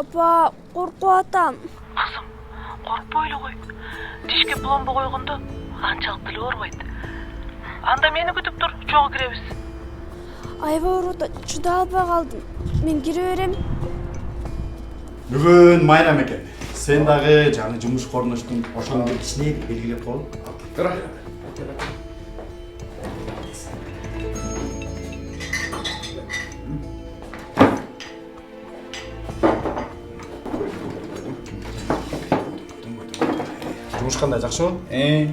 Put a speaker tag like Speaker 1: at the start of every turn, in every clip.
Speaker 1: Апа, коркуп атам.
Speaker 2: Кызым, коркпой эле кой. Тишке пломба койгондо анчалык деле оорубайт. Анда мени күтүп тур, чогуу киребиз.
Speaker 1: Аябай оорууда чыдай албай калдым. Мен кире берем.
Speaker 3: Бүгүн майрам экен. Сен дагы жаңы жумуш корунуштун ошону бир кичине белгилеп кой. Тура. Жумуш кандай, жакшыбы? Gel.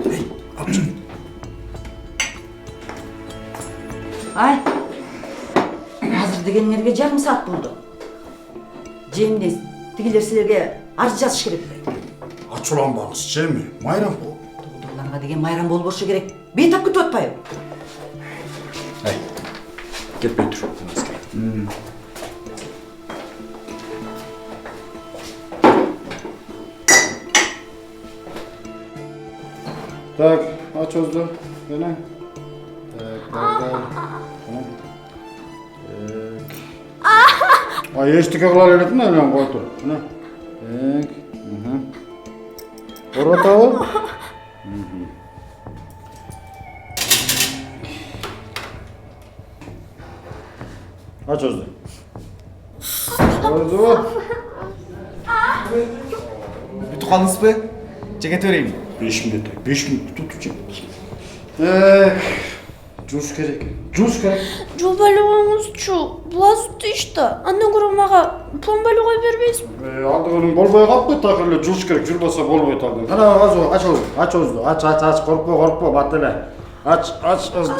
Speaker 3: Hey, apçı.
Speaker 4: Ay, hazır degenlerge жарым saat buldu. Cemde, digiler sizlerge arz yazış керек.
Speaker 3: Açulanbanız, Cemi. Mayram bu.
Speaker 4: Doğdurlarga degen mayram bolboşu gerek. Beytap kütüp atpayım.
Speaker 3: Hey, gel Beytur. Так, aç özlü. Böyle. Tak. Ay, eştike kılar elettin öyle koy tur. Tak. Orada o. Aç özlü. Özlü.
Speaker 5: Бүтүп калдыңызбы? Жеге төрейм.
Speaker 3: 5 minut tutacak. Jus керек.
Speaker 1: Жолбайлығыңызчу, булазытты иште. Андан көрө мага пломбалы кой бербейсиз?
Speaker 3: Алдыгының болбой калпты, так эле жус керек, жүрбөсө болбойт алдың. Кана ач өзү. Ач, коркпо, бат эле. Ач өзү.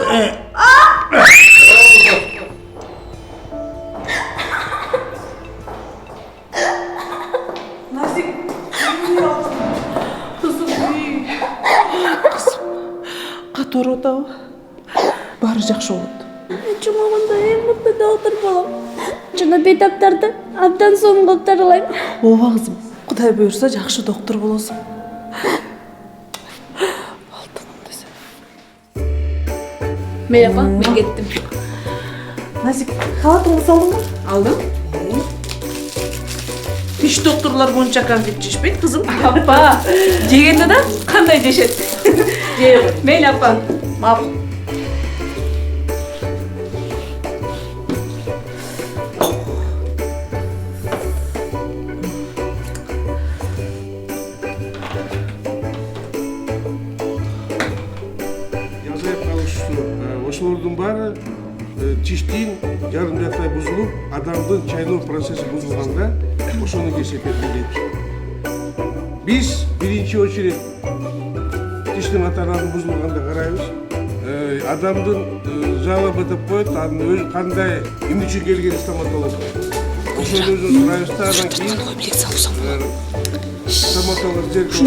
Speaker 2: Катуу атабы? Баары жакшы болот.
Speaker 1: Мен чоңойгондо эң мыкты доктор болом. Жана бейтаптарды абдан сонун кылып дарылайм.
Speaker 2: Ооба кызым, Кудай буйрса жакшы доктор болосуң. Алтыным десе.
Speaker 6: Мейли апа, мен кеттим.
Speaker 2: Назик, халатыңды салдыңбы?
Speaker 6: Алдым.
Speaker 2: Тиш докторлор боюнча конфет жешпейт кызым.
Speaker 6: Апа, жегенде да кандай жешет? Жей кой. Мейли апа.
Speaker 2: Макул.
Speaker 7: Yazayıp kalıştı. Ошолордун баары тиштин жарым жактай бузулуп, адамдын чайноо процесси бузулганда ошону көрсөтөт дейт. Биз биринчи очередь тиштин аталарын бузулганда карайбыз. Адамдын жалобы деп коет, анын өзү кандай эмне үчүн келген стоматолог. Ошону өзү сурайбыз да, андан кийин стоматолог тиштин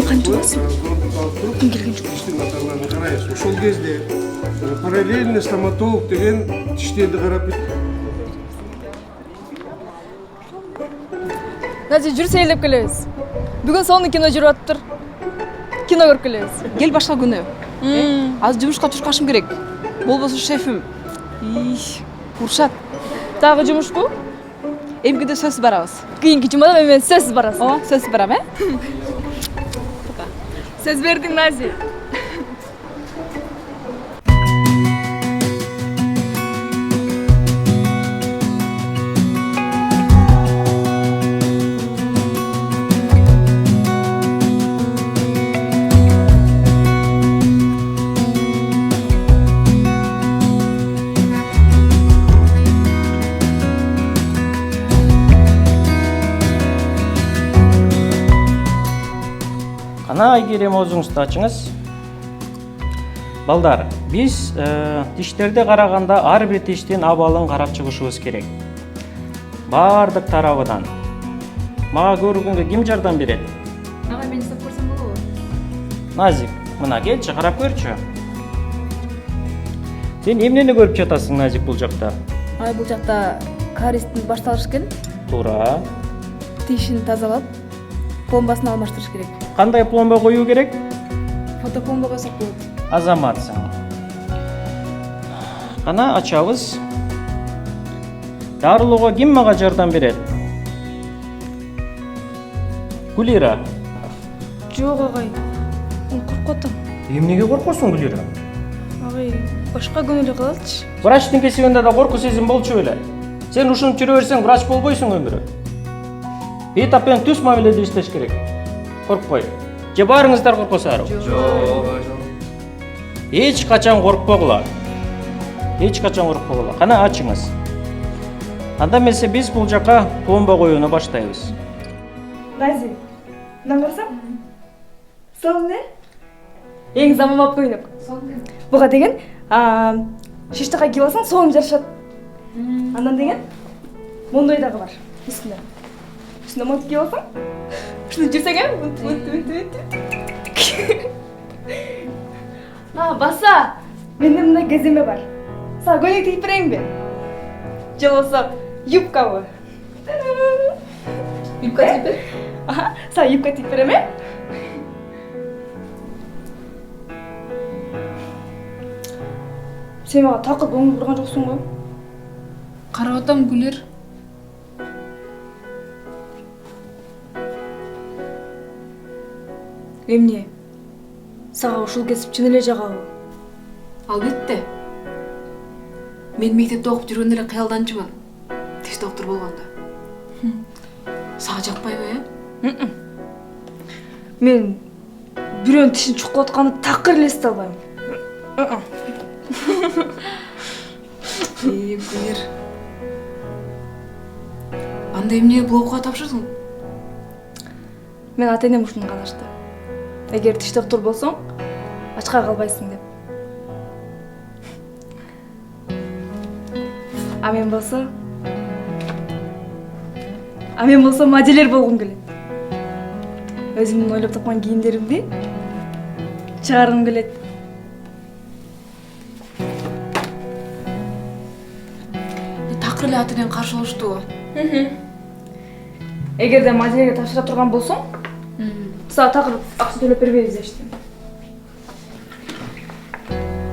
Speaker 7: аталарын карайбыз. Ошол кезде параллельно стоматолог деген тиштерди карап
Speaker 8: Назик, жүр сейлеп келебиз. Бүгүн сонун кино жүрүп атыптыр. Кино көрүп келебиз.
Speaker 6: Гел башка күнү. Азыр жумушка чуркашым керек. Болбосо шефим. Урушат.
Speaker 8: Дагы жумушпу?
Speaker 6: Эмкиде сөзсүз барабыз.
Speaker 8: Кийинки жумада мен сөзсүз барасың.
Speaker 6: Ооба, сөзсүз барам,
Speaker 8: Сөз бердиң, Назик.
Speaker 9: Ана Айгерим өзүңүз ачыңыз. Балдар, биз тиштерди караганда ар бир тиштин абалын карап чыгышыбыз керек. Бардык тарабынан. Мага көргөнгө ким жардам берет?
Speaker 8: Ага, мен жасап көрсөм болобу?
Speaker 9: Назик, мына келчи, карап көрчү. Сен эмнени көрүп жатасың, Назик, бул жакта?
Speaker 8: Ай, бул жакта кариестин башталышы экен.
Speaker 9: Туура.
Speaker 8: Тишин тазалап, пломбасын алмаштырыш керек.
Speaker 9: Кандай пломба коюу керек?
Speaker 8: Фотопломба койсок болот.
Speaker 9: Азаматсың. Кана ачабыз. Дарылоого ким мага жардам берет? Гулира.
Speaker 8: Жок агай. Мен коркуп атам.
Speaker 9: Эмнеге коркосуң, Гулира?
Speaker 8: Агай, башка күнүлө калчы.
Speaker 9: Врачтын кесибинде да корку сезим болчу беле. Сен ушинтип жүрө берсең, врач болбойсуң өмүрү. Бейтап менен түз мамиледе иштеш керек. Коркпой. Же баарыңыздар коркосуңар? Эч качан коркпогула. Эч качан коркпогула. Кана ачыңыз. Анда эмесе биз бул жака пломба коюуну баштайбыз.
Speaker 8: Нази, мындан карасаң? Сон эмне? Эң заманбап көйнөк. Буга деген, шиштакка кийип алсаң, соом жарышат. Андан деген, мондой дагы бар. Үстүнө. Үстүнө монтип кийип алсаң, ушинтип жүрсең, баса, менде мындай кеземе бар. Сага көйнөк тигип берейинби? Же болбосо, юбкабы? Юбка тигип бер? Сага юбка тигип берем, Сен мага такыр көңүл бурган жоксуң го?
Speaker 6: Карап атам, Гүлер.
Speaker 8: Эмне? Сага ушул кесип чын эле жагабы?
Speaker 6: Албетте. Мен мектепте окуп жүргөндө эле кыялданчумун. Тиш доктор болгондо. Сага жакпайбы,
Speaker 8: Мен бирөөнүн тишин чукуп атканды такыр элестете албайм.
Speaker 6: Гүлер. Анда эмне бул окууга тапшырдың?
Speaker 8: Мен ата-энем ушуну каалашты. Эгер тиш доктор болсоң, ачка калбайсың деп. А мен болсо модельер болгум келет. Өзүмдүн ойлоп тапкан кийимдеримди чыгаргым келет.
Speaker 6: Такыр эле ата-энең каршы болуштубу?
Speaker 8: Эгерде модельерге тапшыра турган болсоң, сага такыр акча төлөп бербейбиз дешти.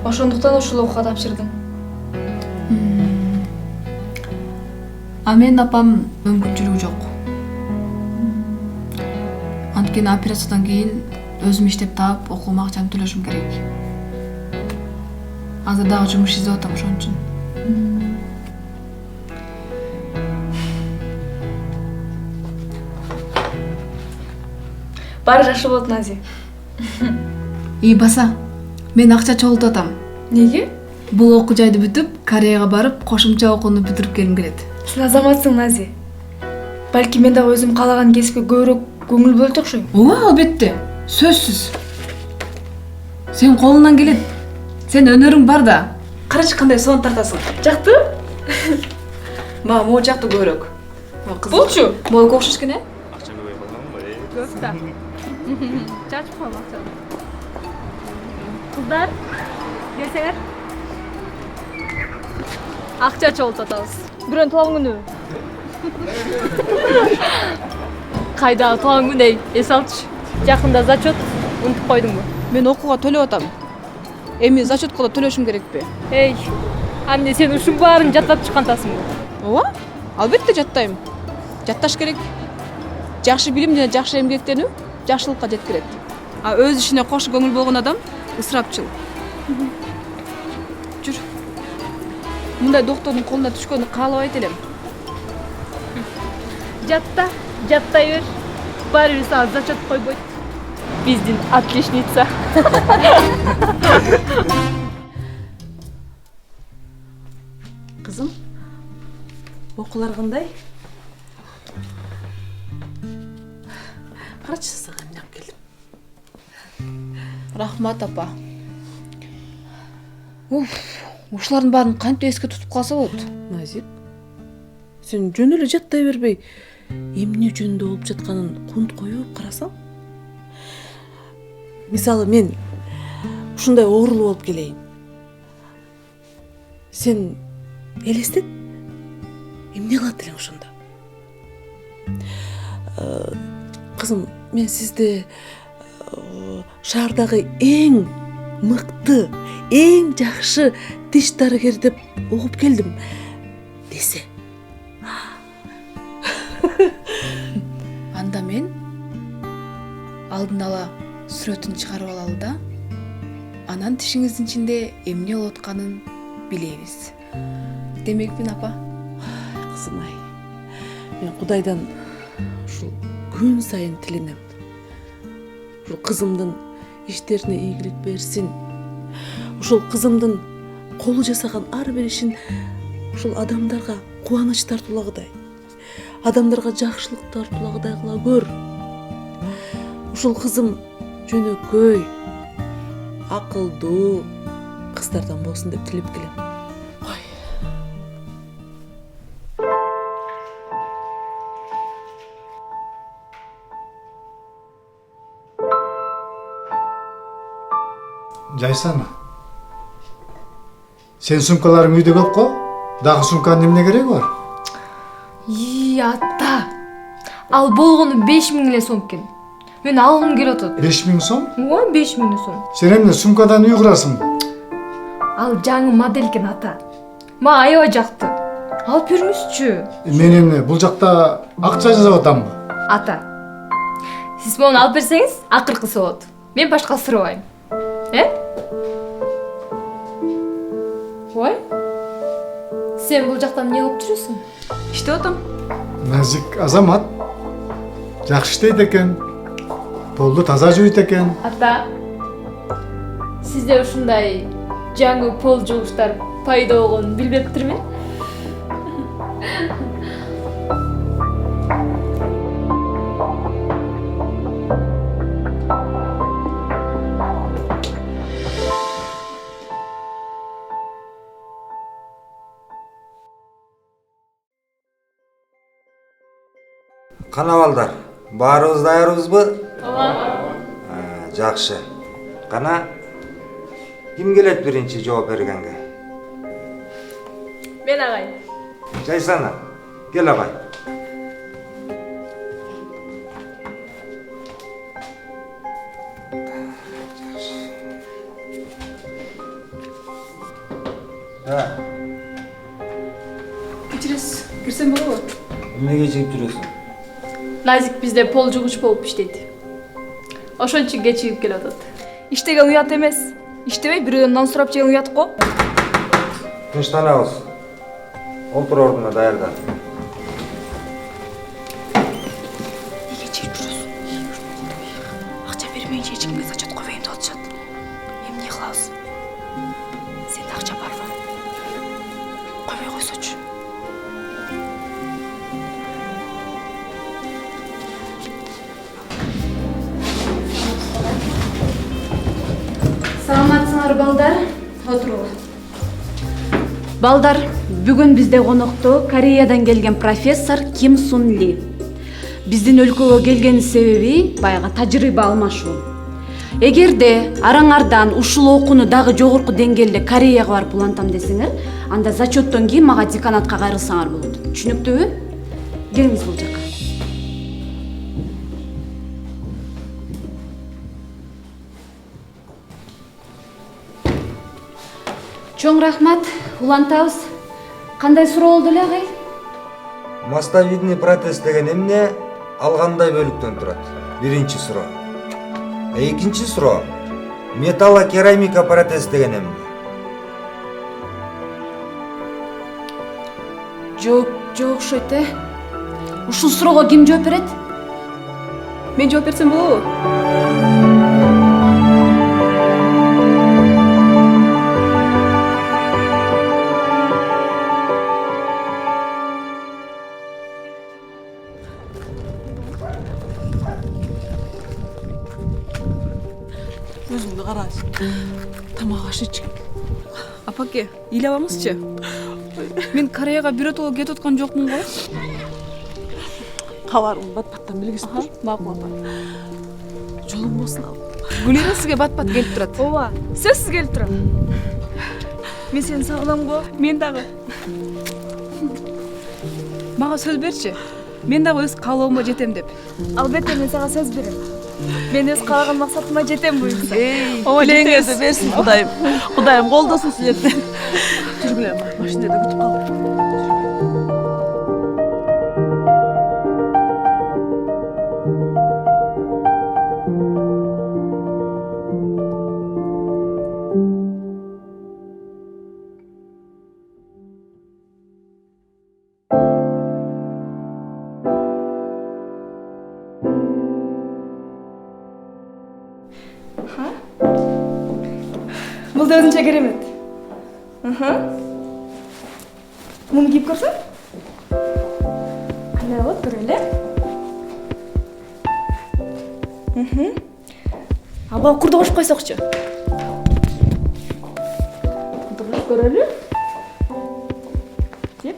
Speaker 8: Ошондуктан ушул окууга тапшырдым.
Speaker 6: А менин апам мүмкүнчүлүгү жок. Анткени операциядан кийин өзүм иштеп таап, окуума акчаны төлөшүм керек. Азыр дагы жумуш издеп атам ошон үчүн.
Speaker 8: Баары жакшы болот, Нази.
Speaker 6: Баса, мен акча чогултуп атам.
Speaker 8: Неге?
Speaker 6: Бул окуу жайды бүтүп, Кореяга барып, кошумча окууну бүтүрүп келгим келет.
Speaker 8: Сен азаматсың, Нази. Балки мен дагы өзүм каалаган кесипке көбүрөөк көңүл бөлүп окшойм.
Speaker 6: Ооба, албетте. Сөзсүз. Сен колуңдан келет. Сен өнөрүң бар да. Карачы кандай сонун тартасың.
Speaker 8: Жакты?
Speaker 6: Мага могу жакты көбүрөөк.
Speaker 8: Болчу.
Speaker 6: Могу окшош экен,
Speaker 8: Көп да. Чачып калам акчаны. Кыздар, келсеңер. Акча чогултуп атабыз. Бирөөнүн туган күнү. Кайдагы туган күн эй, эс алчы. Жакында зачет унутуп койдуңбу?
Speaker 6: Мен окууга төлөп атам. Эми зачетко да төлөшүм керекпи?
Speaker 8: Эй, эмне сен ушун баарын жаттап чыккантасыңбы?
Speaker 6: Ооба, албетте жаттайм. Жатташ керек. Жакшы билим жана жакшы эмгектенүү жакшылыкка жеткирет. А өз ишине кош көңүл болгон адам ысырапчыл. Жүр. Мындай доктордун колуна түшкөндү каалабайт элем.
Speaker 8: Жаттай бер. Баары бир сага зачет койбойт. Биздин отличница.
Speaker 4: Кызым, окуулар кандай? Карачы сага эмне алып келдим.
Speaker 6: Рахмат, апа. Ушулардын баарын кантип эске тутуп калса болот?
Speaker 10: Назир, сен жөн эле жаттай бербей, эмне жөнүндө болуп жатканын кунт коюп карасаң. Мисалы, мен ушундай оорулуу болуп келейин. Сен элестет, эмне кылат элең ошондо? Кызым, мен сизди шаардагы эң мыкты, эң жакшы тиш дарыгер деп угуп келдим десе,
Speaker 6: анда мен алдын ала сүрөтүн чыгарып алалы да анан тишиңиздин ичинде эмне болуп атканын билебиз. Демекпин апа.
Speaker 10: Кызым ай, мен Кудайдан ушул күн сайын тиленем. Ушул кызымдын иштерине ийгилик берсин. Ушул кызымдын колу жасаган ар бир ишин ушул адамдарга кубаныч тартуулагыдай, адамдарга жакшылык тартуулагыдай кыла көр. Ушул кызым жөнөкөй, акылдуу кыздардан болсун деп тилеп келем.
Speaker 3: Жайсана. Сен сумкаларың үйдө көп го? Дагы сумканын эмне кереги бар?
Speaker 8: Ата. Ал болгону 5000 эле сом экен. Мен алгым келип атат.
Speaker 3: 5000 сом?
Speaker 8: Ооба, 5000 сом.
Speaker 3: Сен эмне сумкадан үй курасың?
Speaker 8: Ал жаңы модель экен ата. Мага аябай жакты. Алып бериңизчи.
Speaker 3: Мен эмне бул жакта акча жасап атамбы?
Speaker 8: Ата. Сиз мону алып берсеңиз, акыркысы болот. Мен башка сурабайм. Ой? Сен бул жактан эмне кылып жүрөсүң?
Speaker 6: Иштеп атам.
Speaker 3: Назик азамат. Жакшы иштейт экен. Полду таза жууйт экен.
Speaker 8: Ата. Сизде ушундай жаңы пол жуугучтар пайда болгонун билбептирмин.
Speaker 11: Кана балдар, баарыбыз даярбызбы? Жакшы. Кана ким келет биринчи жооп бергенге?
Speaker 8: Мен агай.
Speaker 11: Жайсана, кел агай.
Speaker 6: Кечиресиз, кирсем болобу?
Speaker 11: Эмнеге чыгып жүрөсүң?
Speaker 8: Назик бизде пол жугуч болуп иштейт. Ошон үчүн кечигип келип атат. Иштеген уят эмес. Иштебей бирөөдөн нан сурап жеген уят го.
Speaker 11: Тынчтанабыз. Отур ордуна даярда.
Speaker 6: Неге чегип жүрөсүң? Акча бермейинче эч кимге зачет койбойм деп атышат. Эмне кылабыз? Сенде акча барбы? Койбой койсочу.
Speaker 1: Саламатсыңар балдар, отуруңар. Балдар, бүгүн бизде конокто Кореядан келген профессор Ким Сун Ли. Биздин өлкөгө келген себеби баягы тажрыйба алмашуу. Эгерде араңардан ушул окууну дагы жогорку деңгээлде Кореяга барып улантам десеңер, анда зачеттон кийин мага деканатка кайрылсаңар болот. Түшүнүктүүбү? Келиңиз бул жака. Чоң рахмат, улантабыз. Кандай суроо болду эле агай?
Speaker 11: Мастовидный протез деген эмне? Ал кандай бөлүктөн турат? Биринчи суроо. Экинчи суроо. Металлокерамика протез деген эмне?
Speaker 1: Жок окшойт, Ушул суроого ким жооп берет?
Speaker 6: Мен жооп берсем болобу?
Speaker 10: Өзүңдү карашы. Тамак аш ич.
Speaker 6: Апаке, ыйлабаңызчы. Мен Кореяга биротоло кетип аткан жокмун го.
Speaker 10: Кабарыңды бат-баттан билгизип тур.
Speaker 6: Макул апа.
Speaker 10: Жолуң болсун ал.
Speaker 6: Гүлира сизге бат-бат келип турат.
Speaker 8: Ооба, сөзсүз келип турам. Мен сени сагынам го.
Speaker 6: Мен дагы. Мага сөз берчи. Мен дагы өз каалоомго жетем деп.
Speaker 8: Албетте мен сага сөз берем. Мен өз каалаган максатыма жетем буюрса.
Speaker 10: Тилеңиңизди берсин Кудайым. Кудайым колдосун силерди. Жүргүлө, машинада күтүп калдым.
Speaker 8: Бұл да өзінше керемет. Мұны киіп көрсің? Қандай болады көрелі? Аба құрды қошып қойсақшы. Дұрыс көрелі? Деп.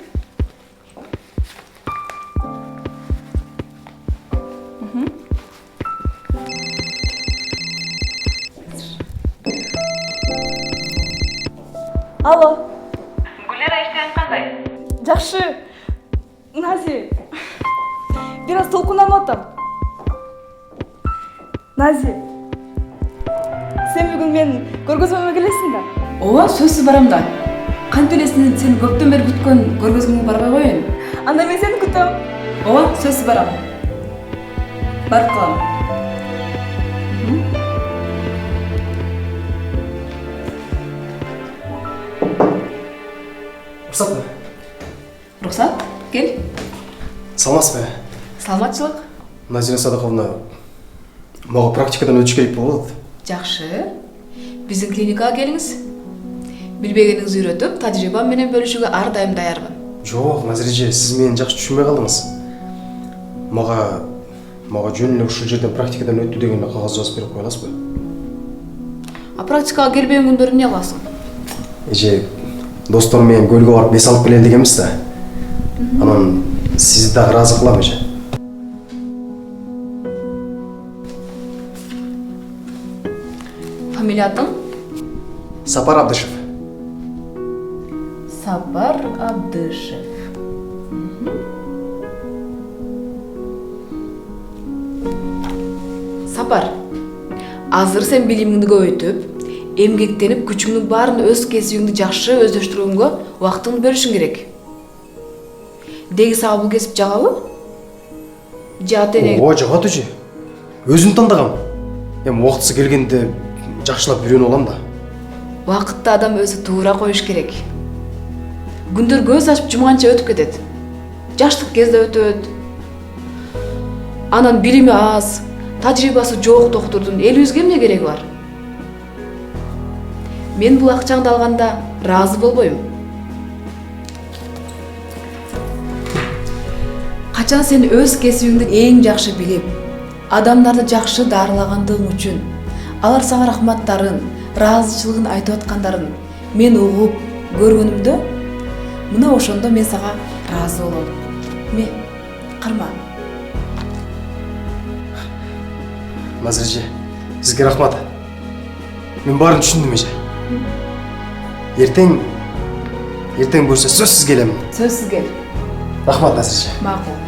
Speaker 8: Алло.
Speaker 2: Гүлера иштеген кандай?
Speaker 8: Жақшы. Нази. Biraz толқынданып атам. Нази. Сен бүгін мен көргөзмөмө келесің да?
Speaker 6: Ооба, сөзсүз барам да. Кантип элесин сен көптөн бери күткөн көргөзмөңө барбай коеюн.
Speaker 8: Анда мен сени күтөм.
Speaker 6: Ооба, сөзсүз барам. Барып калам.
Speaker 5: Рұқсат па?
Speaker 6: Рұқсат, кел.
Speaker 5: Саламатсыз ба?
Speaker 6: Саламатчылык.
Speaker 5: Назира Садықовна, мага практикадан өтүш керек болот.
Speaker 6: Жакшы. Биздин клиникага келиңиз. Билбегениңизди үйрөтүп, тажрыйба менен бөлүшүүгө ар дайым даярмын.
Speaker 5: Жок, Назира эже, сиз мени жакшы түшүнбөй калдыңыз. Мага жөн эле ушул жерден практикадан өттү деген кагаз жазып берип кое аласызбы?
Speaker 6: А практикага келбеген күндөрү эмне кыласың?
Speaker 5: Эже, досторум менен көлгө барып бес алып келели дегенбиз да. Анан сизди дагы ыраазы кылам эже.
Speaker 6: Фамилиятың?
Speaker 5: Сапар Абдышев.
Speaker 6: Сапар Абдышев. Сапар, азыр сен билимиңди көбөйтүп, эмгектенип күчүңдүн баарын өз кесибиңди жакшы өздөштүрүүгө убактыңды бөлүшүң керек. Деги сага бул кесип жагабы?
Speaker 5: Ооба, жагат эже. Өзүм тандагам. Эми убактысы келгенде жакшылап үйрөнүп алам да.
Speaker 6: Вакытты адам өзү туура коюш керек. Күндөр көз ачып жумганча өтүп кетет. Жаштык кезде өтөт. Анан билими аз, тажрыйбасы жок доктурдун элибизге эмне кереги бар? Мен бул акчаңды алганда ыраазы болбойм. Качан сен өз кесибиңди эң жакшы билип, адамдарды жакшы дарылагандыгың үчүн, алар сага рахматтарын, ыраазычылыгын айтып аткандарын мен угуп көргөнүмдө, мына ошондо мен сага ыраазы болом. Карма.
Speaker 5: Назира эже, сизге рахмат. Мен баарын түшүндүм эже. Эртең көрсө сөзсүз келемин.
Speaker 6: Сөзсүз кел.
Speaker 5: Рахмат, Назира эже.
Speaker 6: Макул.